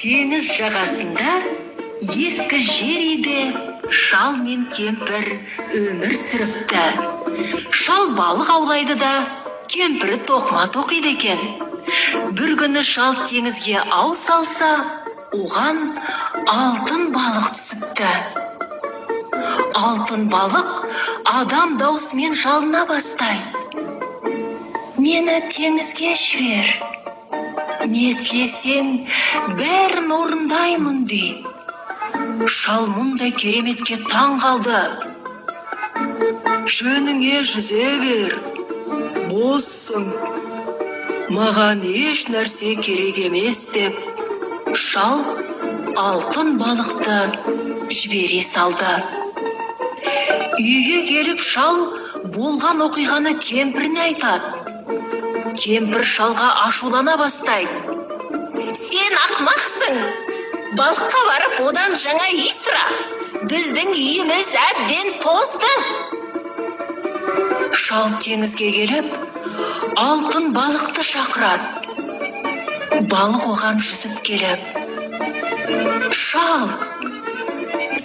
Теңіз жағасында ескі жер үйде шал мен кемпір өмір сүріпті. Шал балық аулайды да, кемпірі тоқыма тоқиды екен. Бір күні шал теңізге ау салса, оған алтын балық түсіпті. Алтын балық адам даусымен жалына бастайды. Мені теңізге жібер. Не тілесең, бәрін орындаймын дейді. Шал мұндай кереметке таң қалды. Жөніңе жүзе бер, боссың. Маған еш нәрсе керек емес деп, шал алтын балықты жібере салды. Үйге келіп шал болған оқиғаны кемпіріне айтады. Кемпір шалға ашулана бастайды. Сен ақмақсың. Балыққа барып, одан жаңа үй сұра. Біздің үйіміз әбден тозды. Шал теңізге келіп, алтын балықты шақырады. Балық оған жүзіп келіп, шал,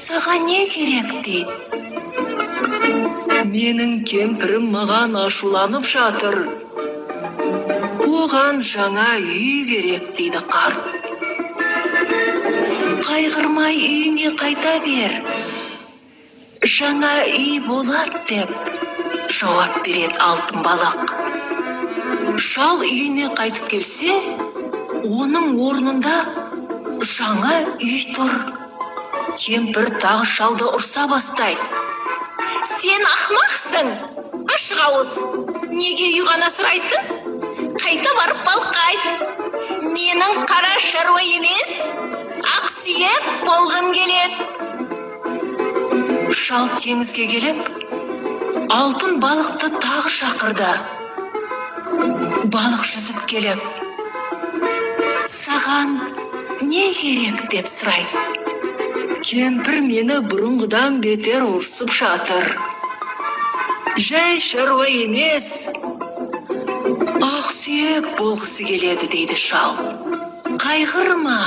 саған не керек дейді. Менің кемпірім маған ашуланып жатыр. Оған жаңа үй керек дейді қарт. Қайғырмай үйіңе қайта бер. Жаңа үй болады деп жауап береді алтын балық. Шал үйіне қайтып келсе, оның орнында жаңа үй тұр. Кемпір тағы шалды ұрса бастайды. Сен ақмақсың, ашық ауыз. Неге үй ғана сұрайсың? Қайта барып балыққа айт. Менің қара шаруа емес, ақсүйек болғым келеді. Шал теңізге келіп, алтын балықты тағы шақырды. Балық жүзіп келіп, саған не керек деп сұрайды. Кемпір мені бұрынғыдан бетер ұрсып жатыр. Жай шаруа емес, ақсүйек болғысы келеді дейді шал. Қайғырма,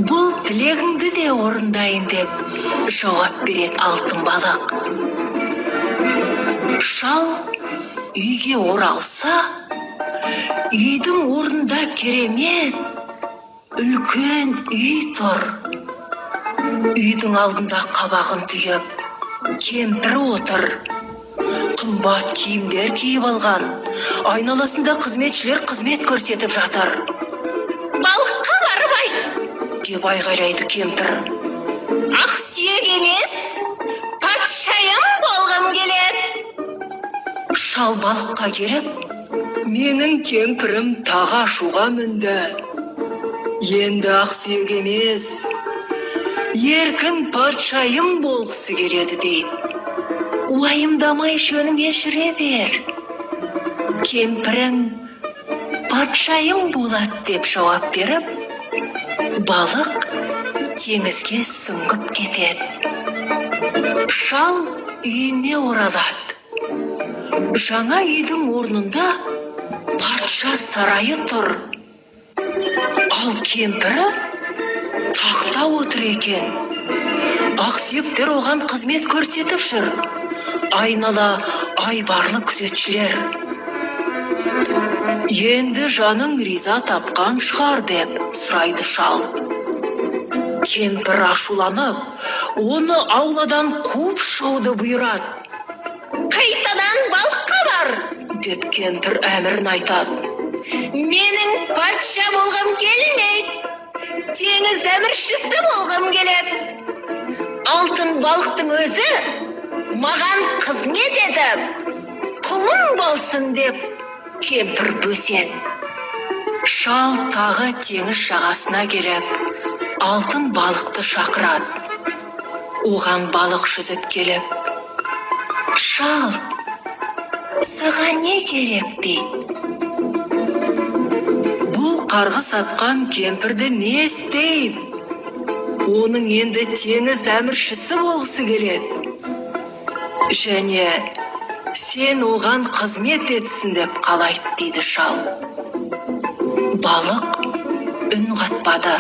бұл тілегіңді де орындайын деп жауап береді алтын балық. Шал үйге оралса, үйдің орнында керемет, үлкен үй тұр. Үйдің алдында қабағын түйіп, кемпір отыр. Қымбат киімдер киіп алған. Айналасында қызметшілер қызмет көрсетіп жатыр. Балыққа бармай, деп айғайлайды кемпір. Ақсүйек емес, патшайым болғым келеді. Шал балыққа келіп, менің кемпірім тағы ашуға мінді. Енді ақсүйек емес, еркін патшайым болғысы келеді дейді. Уайымдамай жөніңе жүре бер. Кемпірің патшайым болады деп жауап беріп, балық теңізге сүңгіп кетеді. Шал үйіне оралады. Жаңа үйдің орнында патша сарайы тұр. Ал кемпірі тақта отыр екен. Ақсүйектер оған қызмет көрсетіп жүр. Айнала айбарлы күзетшілер. Енді жаның риза тапқан шығар деп сұрайды шал. Кемпір ашуланып, оны ауладан қуып шығуды бұйырады. Қайтадан балыққа бар, деп кемпір әмірін айтады. Менің патша болғым келмейді, теңіз әміршісі болғым келеді. Алтын балықтың өзі маған қызмет етіп, құлым болсын деп кемпір бөседі. Шал тағы теңіз жағасына келіп, алтын балықты шақырады. Оған балық жүзіп келіп, шал, саған не керек дейді. Бұл қарғыс атқан кемпірді не істейді? оның енді теңіз әміршісі болғысы келеді. Және сен оған қызмет етсін деп қалайды, дейді шал. Балық үн қатпады.